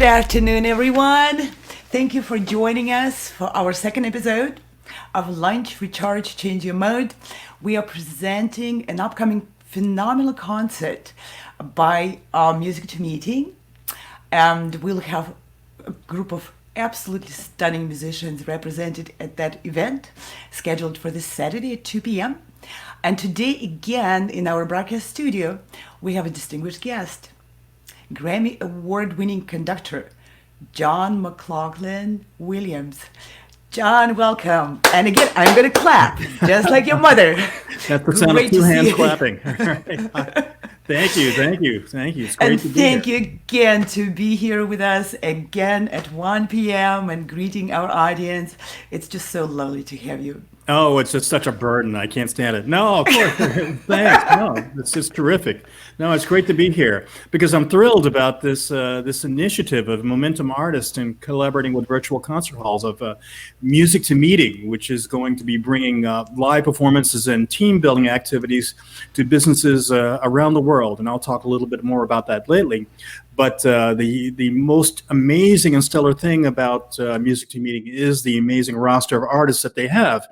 afternoon, everyone. Thank you for joining us for our second episode of Lunch Recharge Change Your Mode. We are presenting an upcoming phenomenal concert by Music to Meeting, and we'll have a group of absolutely stunning musicians represented at that event, scheduled for this Saturday at 2 p.m. And today, again, in our broadcast studio, we have a distinguished guest, Grammy Award-winning conductor, John McLaughlin Williams. John, welcome. And again, I'm going to clap, just like your mother. That's the sound of two hands clapping. Thank you. It's great to be here. Thank you again to be here with us again at 1 p.m. and greeting our audience. It's just so lovely to have you. Oh, it's just such a burden. I can't stand it. No, of course. Thanks. No, it's just terrific. No, it's great to be here because I'm thrilled about this initiative of Momentum Artists and collaborating with virtual concert halls of Music to Meeting, which is going to be bringing live performances and team building activities to businesses around the world. And I'll talk a little bit more about that lately. But the most amazing and stellar thing about Music to Meeting is the amazing roster of artists that they have.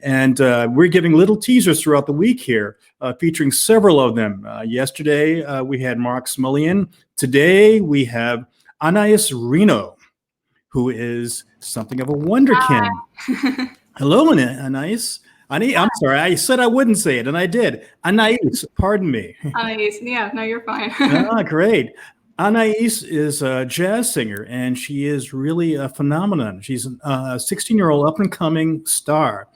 And we're giving little teasers throughout the week here, featuring several of them. Yesterday, we had Mark Smullian. Today, we have Anais Reno, who is something of a wonderkin. Hello, Anais. I'm sorry, I said I wouldn't say it, and I did. Anais, pardon me. Anais, yeah, no, you're fine. Great. Anais is a jazz singer, and she is really a phenomenon. She's a 16-year-old up-and-coming star,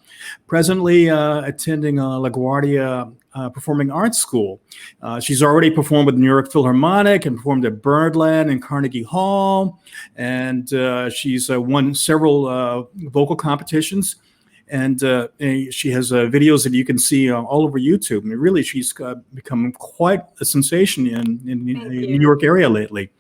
presently attending LaGuardia Performing Arts School. She's already performed with the New York Philharmonic and performed at Birdland and Carnegie Hall, and she's won several vocal competitions. And she has videos that you can see all over YouTube. I mean, really, she's become quite a sensation in the New York area lately.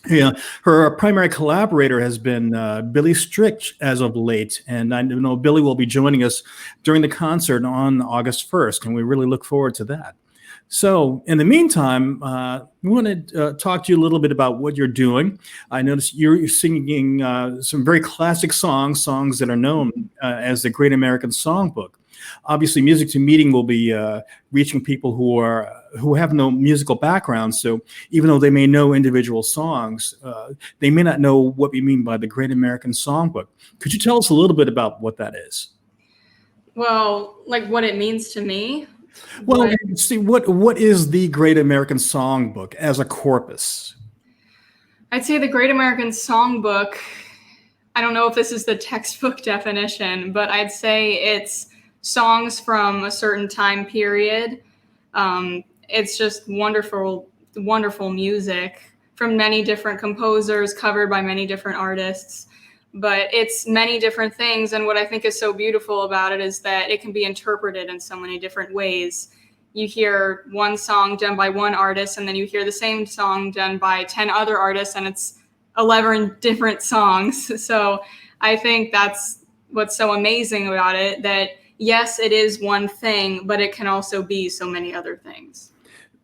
Yeah, her primary collaborator has been Billy Strick as of late, and I know Billy will be joining us during the concert on August 1st, and we really look forward to that. So in the meantime, we want to talk to you a little bit about what you're doing. I noticed you're singing some very classic songs that are known as the Great American Songbook. Obviously, Music to Meeting will be reaching people who have no musical background. So even though they may know individual songs, they may not know what we mean by the Great American Songbook. Could you tell us a little bit about what that is? Well, like what it means to me. Well, see, what is the Great American Songbook as a corpus? I'd say the Great American Songbook, I don't know if this is the textbook definition, but I'd say it's songs from a certain time period. It's just wonderful music from many different composers, covered by many different artists. But it's many different things. And what I think is so beautiful about it is that it can be interpreted in so many different ways. You hear one song done by one artist, and then you hear the same song done by 10 other artists, and it's 11 different songs. So I think that's what's so amazing about it, that yes, it is one thing, but it can also be so many other things.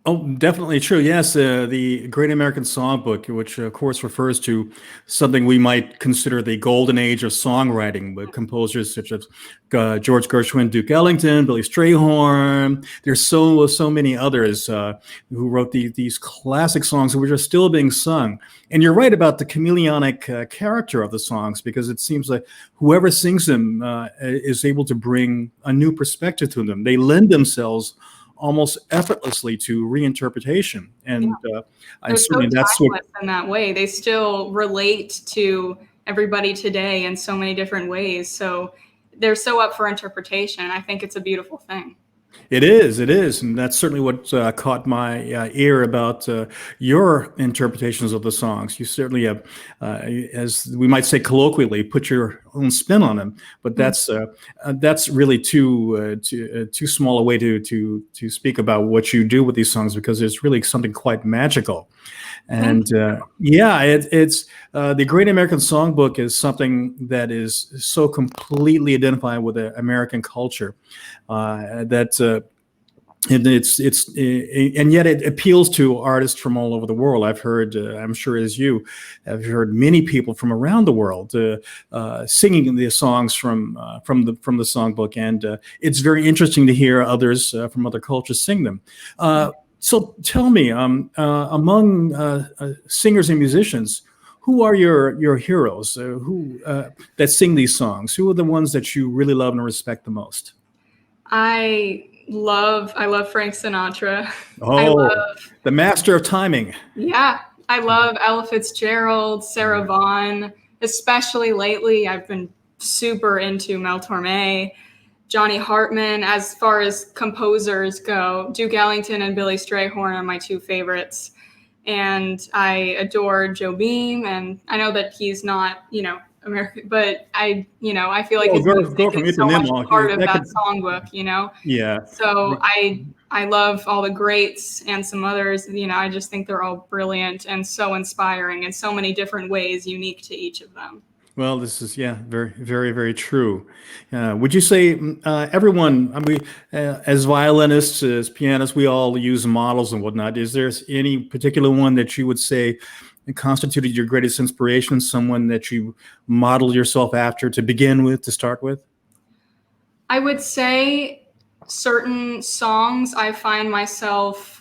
Oh, definitely true. Yes, the Great American Songbook, which of course refers to something we might consider the golden age of songwriting, with composers such as George Gershwin, Duke Ellington, Billy Strayhorn. There's so many others who wrote these classic songs which are still being sung. And you're right about the chameleonic character of the songs, because it seems like whoever sings them is able to bring a new perspective to them. They lend themselves almost effortlessly to reinterpretation, and certainly that's what in that way. They still relate to everybody today in so many different ways. So they're so up for interpretation. I think it's a beautiful thing. It is, and that's certainly what caught my ear about your interpretations of the songs. You certainly have, as we might say colloquially, put your own spin on them. But that's really too small a way to speak about what you do with these songs, because it's really something quite magical. And it's the Great American Songbook is something that is so completely identified with the American culture that And and yet it appeals to artists from all over the world. I've heard, I'm sure as you, I've heard many people from around the world singing the songs from the songbook, and it's very interesting to hear others from other cultures sing them. So tell me, among singers and musicians, who are your heroes? Who that sing these songs? Who are the ones that you really love and respect the most? I love Frank Sinatra. I Oh, love, the master of timing. yeah, I love Ella Fitzgerald, Sarah Vaughan, especially lately. I've been super into Mel Torme, Johnny Hartman. As far as composers go, Duke Ellington and Billy Strayhorn are my two favorites. And I adore Joe Beam, and I know that he's not, American, but I feel like Oh, his music go from is so much Ipanema. part of That that could, songbook. yeah. So I love all the greats and some others. I just think they're all brilliant and so inspiring in so many different ways, unique to each of them. Well, this is very, very, very true. Would you say everyone? I mean, as violinists, as pianists, we all use models and whatnot. Is there any particular one that you would say constituted your greatest inspiration? Someone that you modeled yourself after to begin with, to start with? I would say certain songs I find myself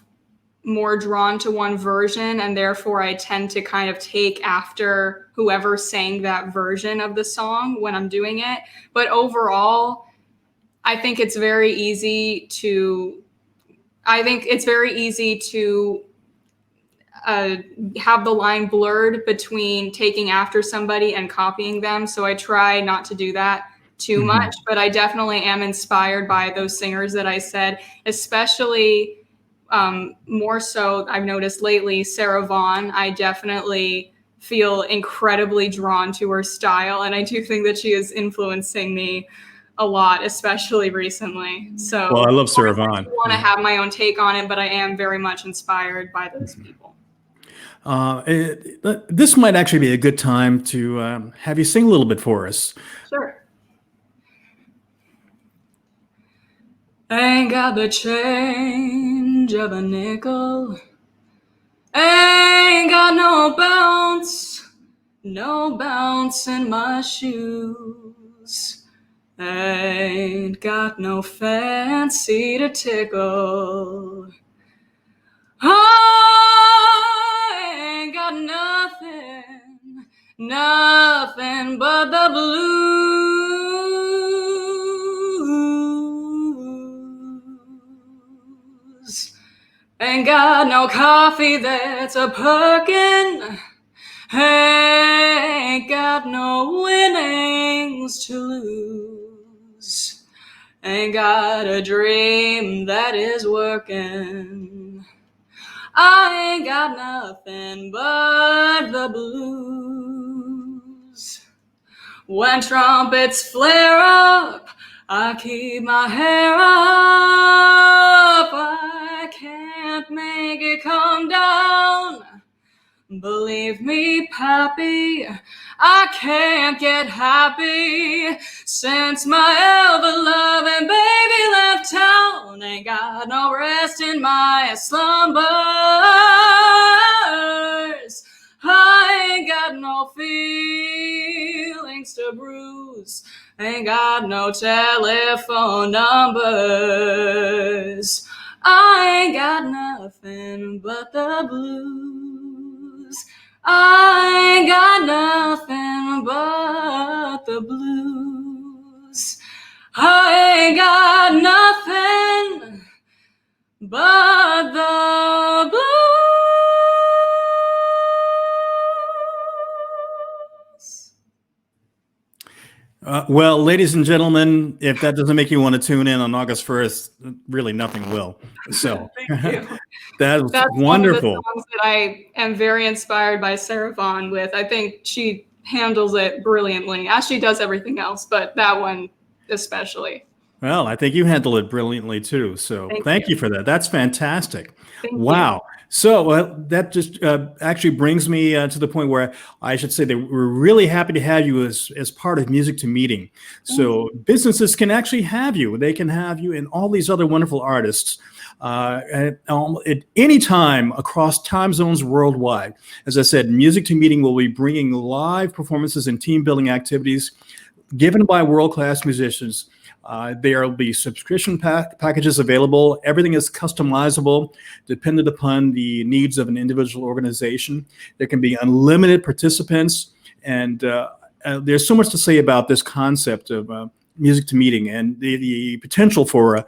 more drawn to one version, and therefore I tend to kind of take after whoever sang that version of the song when I'm doing it. But overall, I think it's very easy to have the line blurred between taking after somebody and copying them. So I try not to do that too much, but I definitely am inspired by those singers that I said, especially more so I've noticed lately, Sarah Vaughan. I definitely feel incredibly drawn to her style, and I do think that she is influencing me a lot, especially recently. So Well, I love of Sarah course, I Vaughan. do want to have my own take on it, but I am very much inspired by those people. This might actually be a good time to have you sing a little bit for us. Sure. Ain't got the change of a nickel. Ain't got no bounce in my shoes. Ain't got no fancy to tickle. I ain't got nothing but the blues. Ain't got no coffee that's a perkin'. Ain't got no winnings to lose. Ain't got a dream that is working. I ain't got nothing but the blues. When trumpets flare up, I keep my hair up. I can't make it come down. Believe me, Pappy, I can't get happy since my ever-loving baby left town. Ain't got no rest in my slumbers. I ain't got no feelings to bruise. Ain't got no telephone numbers. I ain't got nothing but the blues. I ain't got nothing but the blues. I ain't got nothing but the blues. Well, ladies and gentlemen, if that doesn't make you want to tune in on August 1st, really nothing will. So that's wonderful. One of the songs that I am very inspired by Sarah Vaughan with. I think she handles it brilliantly, as she does everything else, but that one especially. Well, I think you handled it brilliantly too. So Thank thank you. you for that. That's fantastic. Thank you. Wow. So that just actually brings me to the point where I should say that we're really happy to have you as part of Music to Meeting. Thank So businesses can actually have you. They can have you and all these other wonderful artists at any time across time zones worldwide. As I said, Music to Meeting will be bringing live performances and team building activities given by world-class musicians. There will be subscription packages available. Everything is customizable, dependent upon the needs of an individual organization. There can be unlimited participants, and there's so much to say about this concept of Music to Meeting and the potential for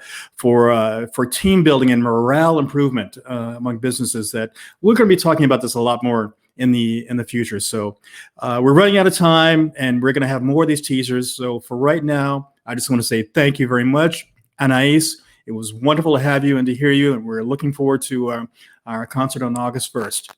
team building and morale improvement among businesses. That we're going to be talking about this a lot more in the future. So we're running out of time, and we're going to have more of these teasers. So for right now, I just want to say thank you very much, Anais. It was wonderful to have you and to hear you, and we're looking forward to our concert on August 1st.